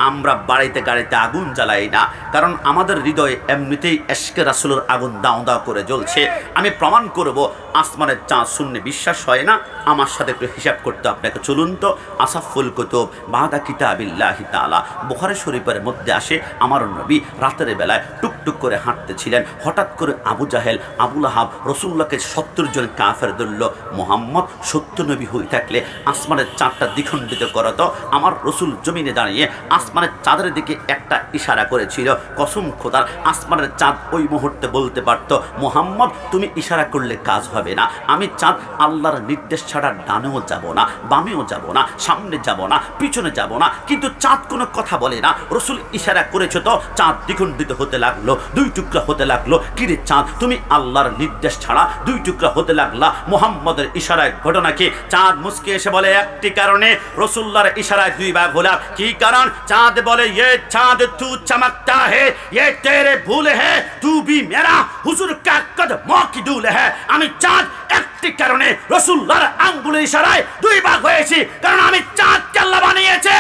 আমরা বাড়িতে গাড়িতে আগুন জ্বালাই না, কারণ আমাদের হৃদয়ে এমনিতেই এশকে রাসূলের আগুন দাও দাও করে জ্বলছে। আমি প্রমাণ করব আসমানের চাঁদ সুন্নি। বিশ্বাস হয় না? আমার সাথে একটু হিসাব করতে আপনাকে চলুন তো। আসাফুল কুতুব বাদা কিতাবিল্লাহি তাআলা, বুখারী শরীফের মধ্যে আসে আমার নবী রাতের বেলায় টুকটুক করে হাঁটতেছিলেন। হঠাৎ করে আবু জাহেল, আবু লাহাব রাসূলুল্লাহকে 70 জন কাফের ধরল। মুহাম্মদ সত্য নবী হয়ে থাকলে আসমানের চাঁদটা দ্বিখণ্ডিত করতো। আমার রসুল জমিনে দাঁড়িয়ে আসমানের চাঁদের দিকে একটা ইশারা করেছিল। কসম খোদার, আসমানের চাঁদ ওই মুহূর্তে বলতে পারত, মুহাম্মদ তুমি ইশারা করলে কাজ হবে না। আমি চাঁদ আল্লাহর নির্দেশ ছাড়া ডানেও যাব না, বামেও যাব না, সামনে যাব না, পিছনে যাব না। কিন্তু চাঁদ কোনো কথা বলে না। রসুল ইশারা করেছে তো চাঁদ দ্বিখণ্ডিত হতে লাগলো, 2 টুকরা হতে লাগলো। কিরে চাঁদ, তুমি আল্লাহর নির্দেশ ছাড়া 2 টুকরা হতে লাগলা মুহাম্মদের ইশারায়। ঘটনা কি? চাঁদ মুস্কি এসে বলে একটি কারণে, রসুল্লাহর ইশারায় 2 ভাগ হলা। কি কারণ? চাঁদ বলে ये चांद तू चमकता है, ये तेरे भूल है, तू भी मेरा हुजूर का कदमों की धूल है। আমি চাঁদ একটি কারণে রসুল্লাহর আঙ্গুলের ইশারায় 2 ভাগ হয়েছি, কারণ আমি চাঁদকে আল্লাহ বানিয়েছে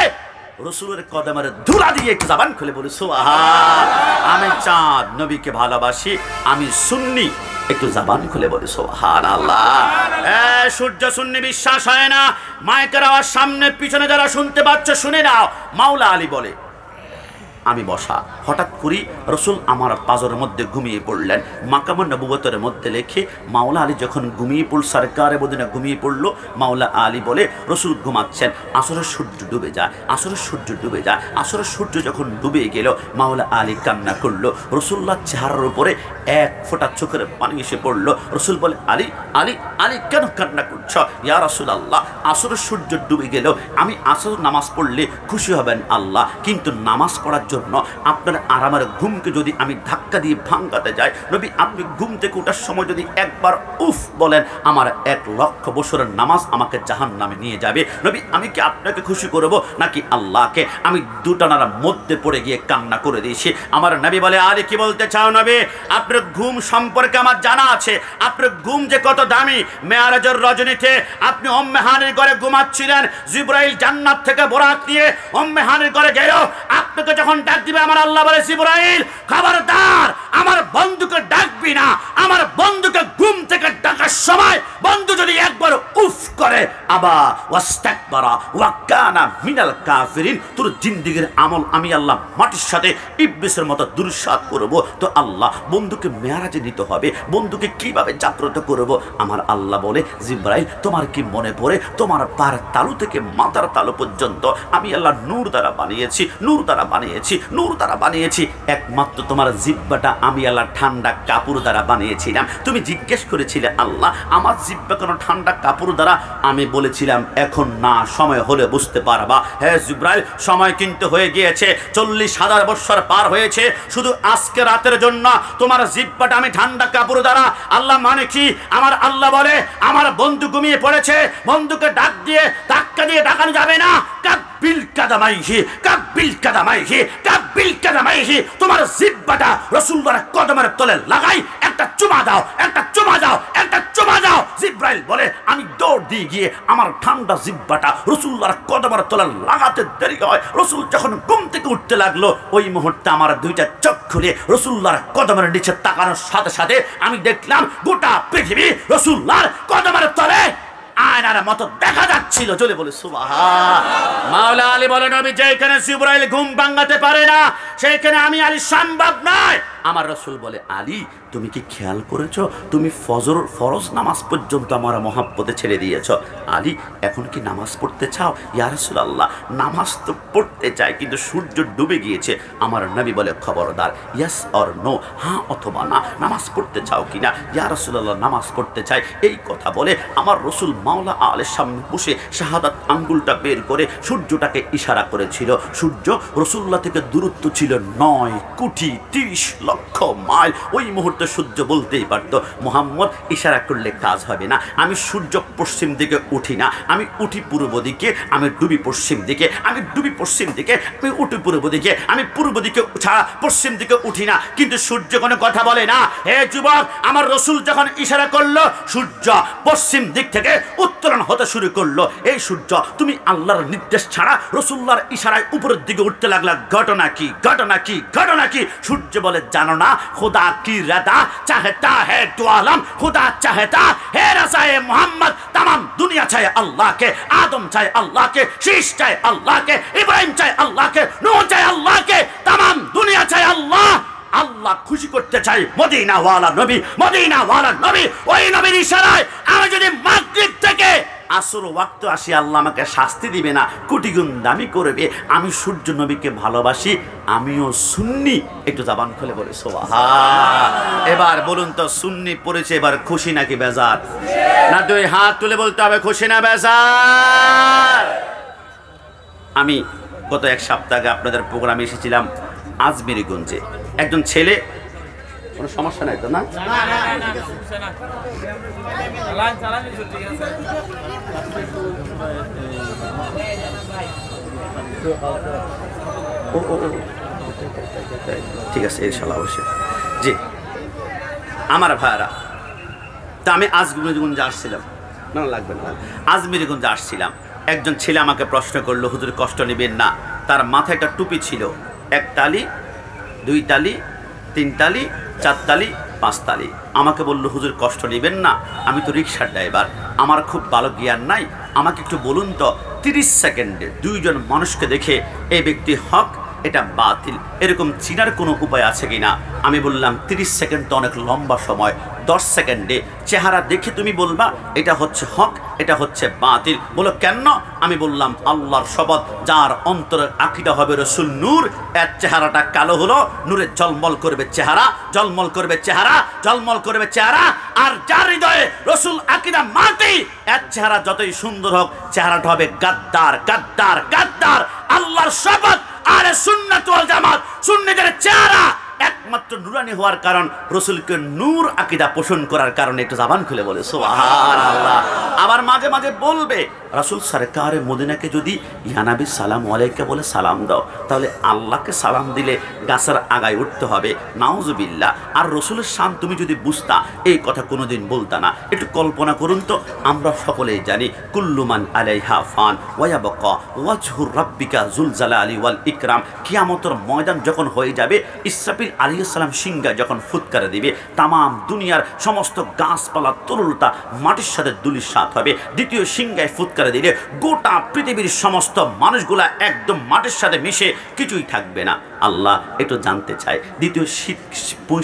রসুলের কদমের ধুলা দিয়ে। একটু জবান খুলে বলি সুবহান। আমি চাঁদ নবীকে ভালোবাসি, আমি সুন্নি। একটু জবান খুলে বলি সুবহানাল্লাহ। সূর্য সুন্নি বিশ্বাস হয় না? মাইকের আওয়াজ সামনে পিছনে যারা শুনতে পাচ্ছ শুনে নাও। মাওলা আলী বলে আমি বসা, হঠাৎ করি রসুল আমার পাজরের মধ্যে ঘুমিয়ে পড়লেন। মাকামা নবুয়তের মধ্যে লেখে মাওলা আলী যখন ঘুমিয়ে পড়ল, সরকারে বদিনে ঘুমিয়ে পড়লো। মাওলা আলী বলে রসুল ঘুমাচ্ছেন, আসরের সূর্য ডুবে যায়, আসরের সূর্য ডুবে যায়। আসরের সূর্য যখন ডুবে গেল, মাওলা আলী কান্না করলো। রসুল্লাহ চেহারার উপরে 1 ফোঁটা চোখের পানি এসে পড়লো। রসুল বলে আলী আলী আলী কেন কান্না করছ? ইয়া রাসূলুল্লাহ, আসরের সূর্য ডুবে গেল, আমি আসর নামাজ পড়লে খুশি হবেন আল্লাহ, কিন্তু নামাজ পড়ার জন্য আপনার আরামের ঘুমকে যদি আমি ধাক্কা দিয়ে ভাঙাতে যাই, নবী আপনি ঘুম থেকে ওঠার সময় যদি একবার উফ বলেন, আমার 1 লক্ষ বছরের নামাজ আমাকে জাহান্নামে নিয়ে যাবে। নবী আমি কি আপনাকে খুশি করব নাকি আল্লাহকে? আমি দুটানার মধ্যে পড়ে গিয়ে কান্না করে দিয়েছি। আমার নবী বলে আলী কি বলতে চাও নবী? আপনার ঘুম সম্পর্কে আমার জানা আছে, আপনার ঘুম যে কত দামি। মেয়ারাজের রজনীতে আপনি উম্মে হানির ঘরে ঘুমাচ্ছিলেন, জিবরাইল জান্নাত থেকে বোরাক নিয়ে উম্মে হানির ঘরে গেল। আপনাকে যখন ডাক দিবে আমার আল্লাহ বলে জিবরাইল খবরদার আমার বন্ধুকে ডাকবি না। আমার বন্ধুকে ঘুম থেকে ডাকার সময় বন্ধু যদি একবার উফ করে আবা ওয়াস্তাকবারা ওয়া কানা মিনাল কাফিরিন। তোর জিন্দেগীর আমল আমি আল্লাহ মাটির সাথে ইবলিসের মতো দুরসাত করব। তো আল্লাহ বন্ধুকে মেরাজে নিতে হবে, বন্ধুকে কিভাবে জাগ্রত করব? আমার আল্লাহ বলে, জিবরাইল তোমার কি মনে পড়ে তোমার পার তালু থেকে মাথার তালু পর্যন্ত আমি আল্লাহ নূর দ্বারা বানিয়েছি, নূর দ্বারা বানিয়েছি, নূর দ্বারা বানিয়েছি। একমাত্র তোমার জিহ্বাটা আমি আল্লাহ ঠান্ডা কাপড় দ্বারা বানিয়েছিলাম। তুমি জিজ্ঞেস করেছিলে আল্লাহ আমার জিহ্বা কেন ঠান্ডা কাপড় দ্বারা? আমি বলেছিলাম এখন না, সময় হলে বুঝতে পারবা। হ্যাঁ জিবরাইল, সময় কিন্তু হয়ে গিয়েছে, 40,000 বৎসর পার হয়েছে। শুধু আজকে রাতের জন্য তোমার জিহ্বাটা আমি ঠান্ডা কাপড় দ্বারা। আল্লাহ মানে কি? আমার আল্লাহ বলে আমার বন্ধু ঘুমিয়ে পড়েছে, বন্ধুকে ডাক দিয়ে ধাক্কা দিয়ে ডাকানো যাবে না। কাব্বিল কাদামাইহি, কাব্বিল কাদামাইহি, কাব্বিল কাদামাইহি। তোমার জিহ্বাটা রাসূলুল্লাহর কদমের তলে লাগাই একটা চুমা দাও, একটা চুমা দাও, একটা চুমা দাও। জিবরাইল বলে আমি দৌড় দিয়ে গিয়ে আমার ঠান্ডা জিহ্বাটা রাসূলুল্লাহর কদমের তলে লাগাতে দেরি হয়। রাসূল যখন ঘুম থেকে উঠতে লাগলো, ওই মুহূর্তে আমার দুইটা চোখ খুলে রাসূলুল্লাহর কদমের নিচে তাকানোর সাথে সাথে আমি দেখলাম গোটা পৃথিবী রাসূলুল্লাহর কদমের তলে আয়নার মতো দেখা যাচ্ছিল। চলে বলে সুবহান। মাওলা আলী বলে নবী যেখানে জিবরাইল ঘুম ভাঙাতে পারে না সেখানে আমি আলী সম্ভব নয়। আমার রাসূল বলে আলী তুমি কি খেয়াল করেছো তুমি ফরজ নামাজ পর্যন্ত আমার মহাব্বতে ছেড়ে দিয়েছ? আলী এখন কি নামাজ পড়তে চাও? ইয়া রাসূলুল্লাহ নামাজ তো পড়তে চাই কিন্তু সূর্য ডুবে গিয়েছে। আমার নবী বলে খবরদার, ইয়েস অর নো, হ্যাঁ অথবা না, নামাজ পড়তে চাও কিনা? ইয়া রাসূলুল্লাহ নামাজ পড়তে চাই। এই কথা বলে আমার রাসূল মাওলা আলীর সামনে বসে শাহাদাত আঙ্গুলটা বের করে সূর্যটাকে ইশারা করেছিল। সূর্য রাসূলুল্লাহ থেকে দূরত্ব ছিল 9 কোটি 30 লক্ষ মাইল। ওই মুহূর্তে সূর্য বলতেই পারতো মুহাম্মদ ইশারা করলে কাজ হবে না। আমি সূর্য পশ্চিম দিকে উঠি না, আমি উঠি পূর্ব দিকে, আমি ডুবি পশ্চিম দিকে, আমি ডুবি পশ্চিম দিকে, আমি উঠি পূর্ব দিকে, আমি পূর্ব দিকে ছাড়া পশ্চিম দিকে উঠি না। কিন্তু সূর্য কোনো কথা বলে না। হে যুবক, আমার রাসূল যখন ইশারা করলো সূর্য পশ্চিম দিক থেকে উত্তরণ হতে শুরু করলো। এই সূর্য তুমি আল্লাহর নির্দেশ ছাড়া রাসূলুল্লাহর ইশারায় উপরের দিকে উঠতে লাগলা, ঘটনা কি, ঘটনা কি, ঘটনা কি? সূর্য বলে জানো না खुदा की रदा चाहता है तो आलम खुदा चाहता है रज़ाए मोहम्मद। तमाम दुनिया चाहे अल्लाह के, आदम चाहे अल्लाह के, शीश चाहे अल्लाह के, इब्राहिम चाहे अल्लाह के, नूह चाहे अल्लाह के, तमाम दुनिया चाहे अल्लाह। আল্লাহ খুশি করতে চাই মদিনা ওয়ালা নবী, মদিনা ওয়ালা নবী। ওই নবীর ইশারায় আমি যদি মাগরিব থেকে আসর ওয়াক্ত আসি আল্লাহ আমাকে শাস্তি দিবে না, কোটি গুণ দামি করবে। আমি সূর্য নবীকে ভালোবাসি, আমিও সুন্নি। একটু জবান খুলে বলে সুবহান। এবার বলুন তো সুন্নি পড়েছে এবার খুশি নাকি বেজার? না দুই হাত তুলে বলতে হবে খুশি না বেজার? আমি গত এক সপ্তাহ আগে আপনাদের প্রোগ্রামে এসেছিলাম আজমিরিগঞ্জে। একজন ছেলে, কোনো সমস্যা নাই তো না? ঠিক আছে ইনশাআল্লাহ অবশ্যই। জি আমার ভাইরা, তা আমি আজমিরিগঞ্জে আসছিলাম, না লাগবে না, আজমিরিগঞ্জে আসছিলাম। একজন ছেলে আমাকে প্রশ্ন করলো হুজুর কষ্ট নেবেন না, তার মাথায় একটা টুপি ছিল, 1 তালি 2 তালি 3 তালি 4 তালি 5 তালি। আমাকে বললো হুজুর কষ্ট নেবেন না, আমি তো রিক্সার ড্রাইভার, আমার খুব ভালো জ্ঞান নাই, আমাকে একটু বলুন তো 30 সেকেন্ডে 2 জন মানুষকে দেখে এই ব্যক্তি হক এটা বাতিল এরকম চিনার কোনো উপায় আছে কিনা? আমি বললাম 30 সেকেন্ড তো অনেক লম্বা সময়, 10 সেকেন্ডে চেহারা দেখে তুমি বলবা এটা হচ্ছে হক এটা হচ্ছে বাতিল। বলো কেন? আমি বললাম আল্লাহর শপথ, যার অন্তরের আকীদা হবে রাসূল নূর, এর চেহারাটা কালো হলো, নূরে ঝলমল করবে চেহারা, ঝলমল করবে চেহারা, ঝলমল করবে চেহারা। আর যার হৃদয়ে রাসূল আকীদা মাটি, এর চেহারা যতই সুন্দর হোক চেহারাটা হবে গাদ্দার, গাদ্দার, গাদ্দার। আল্লাহর শপথ, আহলে সুন্নাত ওয়াল জামাত সুন্নিদের চেহারা একমাত্র নুরানি হওয়ার কারণ, রাসূলকে নূর আকীদা পোষণ করার কারণে। একটু জবান খুলে বলে সুবহানাল্লাহ। আবার মাঝে মাঝে বলবে রাসূল সরকারে মদিনাকে যদি ইয়া নবী সালামু আলাইকা বলে সালাম দাও, তাহলে আল্লাহকে সালাম দিলে গাছের আগায় উঠতে হবে, নাউজুবিল্লাহ। আর রাসূলের শান তুমি যদি বুঝতা এই কথা কোনোদিন বলতা না। একটু কল্পনা করুন তো, আমরা সকলেই জানি কুল্লু মান আলাইহা ফান ওয়া ইয়াবকা ওয়াজহু রাব্বিকা যুল জালালি ওয়াল ইকরাম। কিয়ামতের ময়দান যখন হয়ে যাবে, ইসরাফিল আলাইহিস আলাইহিস সালাম সিংহায় যখন ফুৎকার দিবে, তামাম দুনিয়ার সমস্ত গাছপালা তরুলতা মাটির সাথে ধূলিসাৎ হবে। দ্বিতীয় সিংহায় ফুৎকার দিলে গোটা পৃথিবীর সমস্ত মানুষগুলা একদম মাটির সাথে মিশে কিছুই থাকবে না। আল্লাহ একটু জানতে চায়, দ্বিতীয়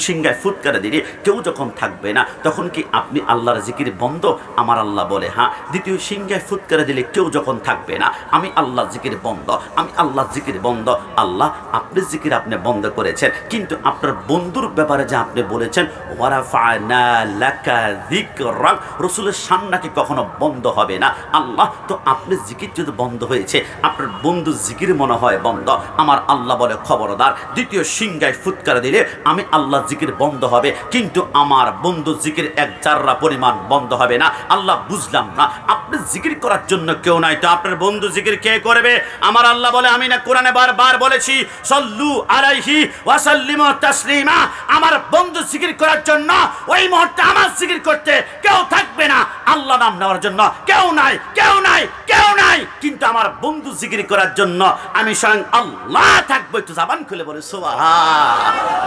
সিংহায় ফুৎকার দিলে কেউ যখন থাকবে না, তখন কি আপনি আল্লাহর জিকির বন্ধ? আমার আল্লাহ বলে হ্যাঁ। দ্বিতীয় সিংহায় ফুৎকার দিলে কেউ যখন থাকবে না, আমি আল্লাহর জিকির বন্ধ, আমি আল্লাহর জিকির বন্ধ। আল্লাহ আপনি জিকির আপনি বন্ধ করেছেন, কিন্তু আপনার বন্ধুর ব্যাপারে যে আপনি বলেছেন ওয়ারাফা'না লাকা যিকরাক, রাসূলের শান নাকি কখনো বন্ধ হবে না। আল্লাহ তো আপনি জিকির যদি বন্ধ হয়েছে, আপনার বন্ধু জিকির মনে হয় বন্ধ। আমার আল্লাহ বলে খবরদার, দ্বিতীয় সিংহায় ফুৎকার দিলে আমি আল্লাহ জিকির বন্ধ হবে, কিন্তু আমার বন্ধু জিকির এক জাররা পরিমাণ বন্ধ হবে না। আল্লাহ বুঝলাম না, আপনি জিকির করার জন্য কেউ নাই, তো আপনার বন্ধু জিকির কে করবে? আমার আল্লাহ বলে আমি না কোরআনে বারবার বলেছি সাল্লু আলাইহি ওয়া সাল্লিমু তাসলিমা, আমার বন্ধু জিকির করার জন্য ওই মুহূর্তে আমার জিকির করতে কেউ থাকবে না, আল্লাহ নাম নেওয়ার জন্য কেউ নাই, কেউ নাই, কেউ নাই, কিন্তু আমার বন্ধু জিকির করার জন্য আমি স্বয়ং আল্লাহ থাকবো। একটু জবান খুলে বলে সুবহান।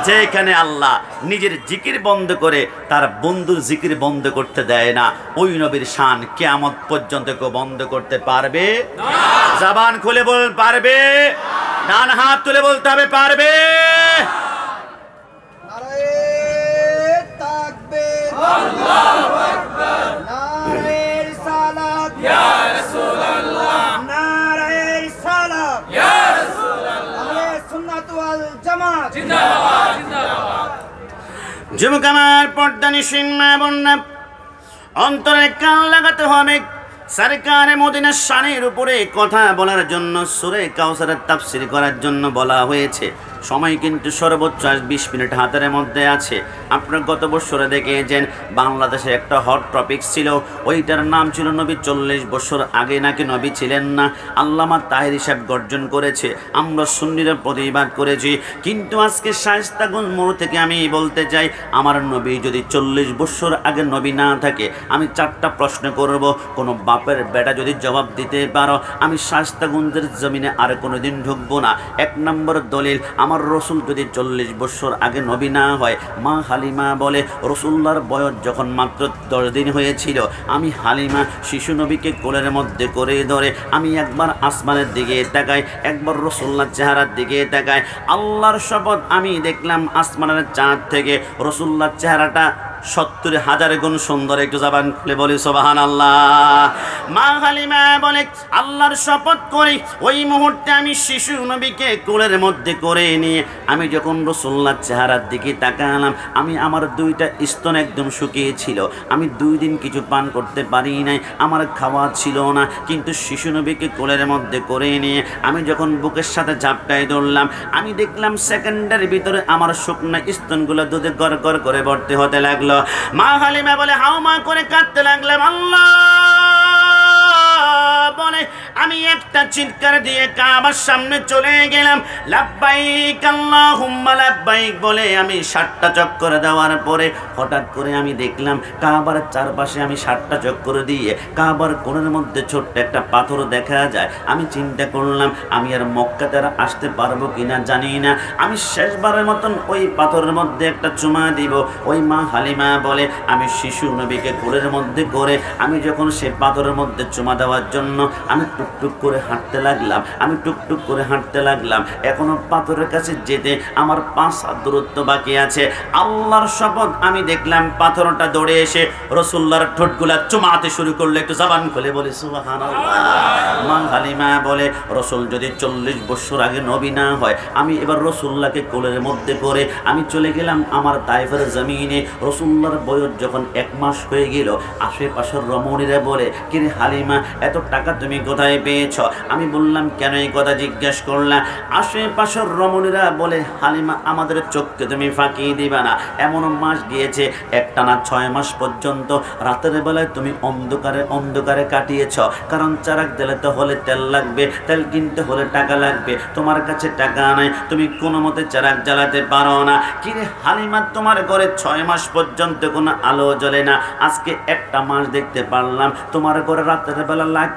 যেখানে আল্লাহ নিজের জিকির বন্ধ করে তার বন্ধুর জিকির বন্ধ করতে দেয় না, ওই নবীর শান কিয়ামত পর্যন্ত কেউ বন্ধ করতে পারবে না। জবান খুলে বল পারবে, ডান হাত তুলে বলতে হবে পারবে। যুবক আমার, পর্দানিসীন মা বোনেরা, অন্তরে কান লাগাতে হবে। সরকারে মদিনার শানের উপরে কথা বলার জন্য সূরা কাউসারের তাফসীর করার জন্য বলা হয়েছে। সময় কিন্তু সর্বোচ্চ 20 মিনিট হাতের মধ্যে আছে। আপনারা গত বছরে দেখেছেন বাংলাদেশে একটা হট টপিক ছিল, ওইটার নাম ছিল নবী 40 বছর আগে নাকি নবী ছিলেন না। আল্লামা তাহের সাহেব গর্জন করেছে, আমরা সুন্নিরা প্রতিবাদ করেছি। কিন্তু আজকে শায়েস্তাগঞ্জ মোড় থেকে আমি বলতে চাই, আমার নবী যদি 40 বছর আগে নবী না থাকে, আমি 4টা প্রশ্ন করব, কোনো বাপের বেটা যদি জবাব দিতে পারো, আমি শায়েস্তাগঞ্জের জমিনে আর কোনোদিন ঢুকবো না। 1 নম্বর দলিল, আমার রসুল যদি 40 বছর আগে নবী না হয়, মা হালিমা বলে রসুল্লাহর বয়স যখন মাত্র 10 দিন হয়েছিল, আমি হালিমা শিশু নবীকে কোলের মধ্যে করে ধরে আমি একবার আসমানের দিকে তাকাই, একবার রসুল্লাহর চেহারার দিকে তাকাই, আল্লাহর শপথ আমি দেখলাম আসমানের চাঁদ থেকে রসুল্লাহর চেহারাটা 70,000 গুণ সুন্দর। একটু জবান খুলে বলি সুবহানাল্লাহ। মা হালিমা বলে আল্লাহর শপথ করি, ওই মুহূর্তে আমি শিশু নবীকে কোলের মধ্যে করে নিয়ে আমি যখন রাসূলুল্লাহর চেহারার দিকে তাকালাম, আমি আমার 2টা স্তন একদম শুকিয়ে ছিল, আমি 2 দিন কিছু পান করতে পারি নাই, আমার খাওয়া ছিল না। কিন্তু শিশু নবীকে কোলের মধ্যে করে নিয়ে আমি যখন বুকের সাথে ঝাপটাই ধরলাম, আমি দেখলাম সেকেন্ডের ভিতরে আমার শুকনো স্তনগুলো দুধে গড় গড় করে ভর্তি হতে লাগলো। মা হালিমা বলে হাওমা করে কাঁদতে লাগলাম। আল্লাহ বলে আমি একটা চিৎকার দিয়ে কাবার সামনে চলে গেলাম, লাব্বাইক আল্লাহুম্মা লাব্বাইক বলে আমি 7টা চক্কর দেওয়ার পরে হঠাৎ করে আমি দেখলাম কাবার চারপাশে আমি 7টা চক্কর দিয়ে কাবার কোণের মধ্যে ছোট্ট একটা পাথর দেখা যায়। আমি চিন্তা করলাম আমি আর মক্কাতে আসতে পারবো কিনা জানি না, আমি শেষবারের মতন ওই পাথরের মধ্যে একটা চুমা দিব। ওই মা হালিমা বলে আমি শিশু নবীকে কোলের মধ্যে করে আমি যখন সে পাথরের মধ্যে চুমা দেওয়ার জন্য আমি টুকটুক করে হাঁটতে লাগলাম, আমি টুকটুক করে হাঁটতে লাগলাম, এখনো পাথরের কাছে যেতে আমার 5 হাত দূরত্ব বাকি আছে। আল্লাহর শপথ আমি দেখলাম পাথরটা দৌড়ে এসে রাসূলুল্লাহর ঠোঁটগুলা চুমাতে শুরু করলো। একটু জবান খুলে বলে সুবহানাল্লাহ। মা হালিমা বলে রাসূল যদি 40 বছর আগে নবী না হয়, আমি এবার রাসূলুল্লাহকে কোলের মধ্যে করে আমি চলে গেলাম আমার তায়েফের জমিনে। রাসূলুল্লাহর বয়স যখন 1 মাস হয়ে গেল, আশেপাশের রমণীরা বলে কিরে হালিমা এত টাকা তুমি কোথায় পেয়েছ? আমি বললাম কেন এই কথা জিজ্ঞেস করলাম? আশেপাশের রমণীরা বলে হালিমা আমাদের চোখকে তুমি ফাঁকি দিবা না, এমন মাস গিয়েছে একটানা 6 মাস পর্যন্ত রাতের বেলায় তুমি অন্ধকারে অন্ধকারে কাটিয়েছ, কারণ চারাক জ্বালাতে হলে তেল লাগবে, তেল কিনতে হলে টাকা লাগবে, তোমার কাছে টাকা নাই, তুমি কোনো মতে চারাক জ্বালাতে পারো না। কিরে হালিমা তোমার ঘরে 6 মাস পর্যন্ত কোনো আলো জ্বলে না, আজকে একটা মাস দেখতে পারলাম তোমার ঘরে রাতের বেলা লাইট